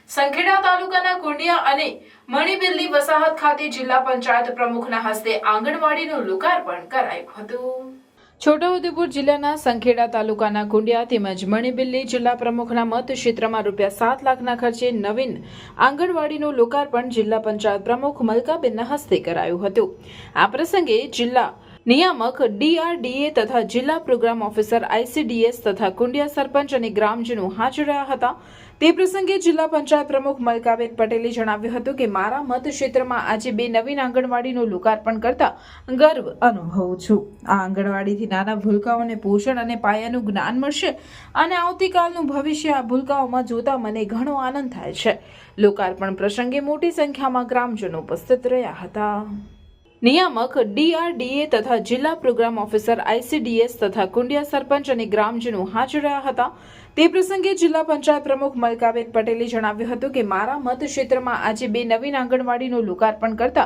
સંખેડા તાલુકાના કુંડિયા અને મણિબિલ્લી વસાહત ખાતે જિલ્લા પંચાયત પ્રમુખના હસ્તે આંગણવાડીનું લોકાર્પણ કરાયું હતું। છોટાઉદેપુર જિલ્લાના સંખેડા તાલુકાના કુંડિયા તેમજ મણિબિલ્લી જિલ્લા પ્રમુખના મત ક્ષેત્રમાં ₹7 લાખના ખર્ચે નવીન આંગણવાડીનું લોકાર્પણ જિલ્લા પંચાયત પ્રમુખ મલકાબેનના હસ્તે કરાયું હતું। આ પ્રસંગે જિલ્લા નિયામક DRDA તથા જિલ્લા પ્રોગ્રામ ઓફિસર ICDS તથા કુંડિયા સરપંચ અને ગ્રામજનો હાજર રહ્યા હતા। તે પ્રસંગે જિલ્લા પંચાયત પ્રમુખ મલકાબેન પટેલે જણાવ્યું હતું કે મારા મત ક્ષેત્રમાં આજે 2 નવીન આંગણવાડીનું લોકાર્પણ કરતા ગર્વ અનુભવું છું। આ આંગણવાડીથી નાના ભૂલકાઓને પોષણ અને પાયાનું જ્ઞાન મળશે અને આવતીકાલનું ભવિષ્ય આ ભૂલકાઓમાં જોતા મને ઘણો આનંદ થાય છે। લોકાર્પણ પ્રસંગે મોટી સંખ્યામાં ગ્રામજનો ઉપસ્થિત રહ્યા હતા। નિયામક DRDA તથા જિલ્લા પ્રોગ્રામ ઓફિસર ICDS તથા કુંડિયા સરપંચ અને ગ્રામજનો હાજર રહ્યા હતા। તે પ્રસંગે જિલ્લા પંચાયત પ્રમુખ મલકાબેન પટેલે જણાવ્યું હતું કે મારા મત ક્ષેત્રમાં આજે 2 નવીન આંગણવાડીનું લોકાર્પણ કરતા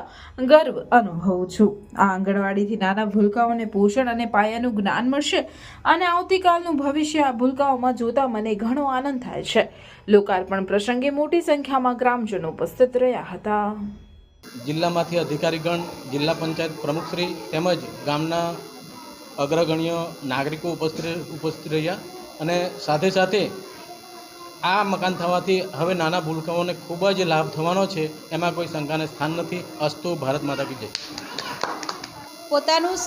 ગર્વ અનુભવું છું। આ આંગણવાડીથી નાના ભૂલકાઓને પોષણ અને પાયાનું જ્ઞાન મળશે અને આવતીકાલનું ભવિષ્ય આ ભૂલકાઓમાં જોતા મને ઘણો આનંદ થાય છે। લોકાર્પણ પ્રસંગે મોટી સંખ્યામાં ગ્રામજનો ઉપસ્થિત રહ્યા હતા। જિલ્લામાંથી અધિકારીગણ, જિલ્લા પંચાયત પ્રમુખશ્રી તેમજ ગામના અગ્રગણ્ય નાગરિકો ઉપસ્થિત રહ્યા અને સાથે સાથે આ મકાન થવાથી હવે નાના ભૂલકાઓને ખૂબ જ લાભ થવાનો છે, એમાં કોઈ શંકાને સ્થાન નથી। અસ્તુ ભારત માતા કી જય। પોતાનું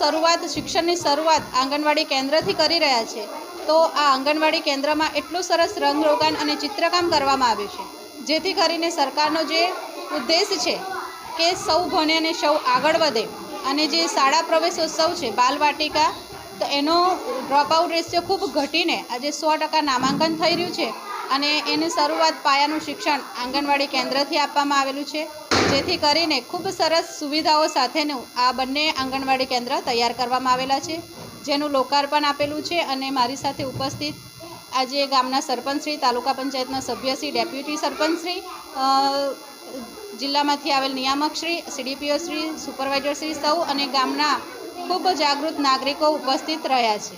શિક્ષણની શરૂઆત આંગણવાડી કેન્દ્રથી કરી રહ્યા છે, તો આ આંગણવાડી કેન્દ્રમાં એટલું સરસ રંગરોગાન અને ચિત્રકામ કરવામાં આવ્યું છે, જેથી કરીને સરકારનો જે ઉદ્દેશ છે કે સૌ ભણે અને સૌ આગળ વધે અને જે શાળા પ્રવેશોત્સવ છે બાલવાટિકા, તો એનો ડ્રોપઆઉટ રેશિયો ખૂબ ઘટીને આજે 100% નામાંકન થઈ રહ્યું છે અને એની શરૂઆત પાયાનું શિક્ષણ આંગણવાડી કેન્દ્રથી આપવામાં આવેલું છે, જેથી કરીને ખૂબ સરસ સુવિધાઓ સાથેનું આ બંને આંગણવાડી કેન્દ્ર તૈયાર કરવામાં આવેલા છે, જેનું લોકાર્પણ આપેલું છે। અને મારી સાથે ઉપસ્થિત આજે ગામના સરપંચશ્રી, તાલુકા પંચાયતના સભ્યશ્રી, ડેપ્યુટી સરપંચશ્રી, જિલ્લામાંથી આવેલ નિયામકશ્રી, CDPO શ્રી, સુપરવાઇઝરશ્રી સૌ અને ગામના ખૂબ જાગૃત નાગરિકો ઉપસ્થિત રહ્યા છે।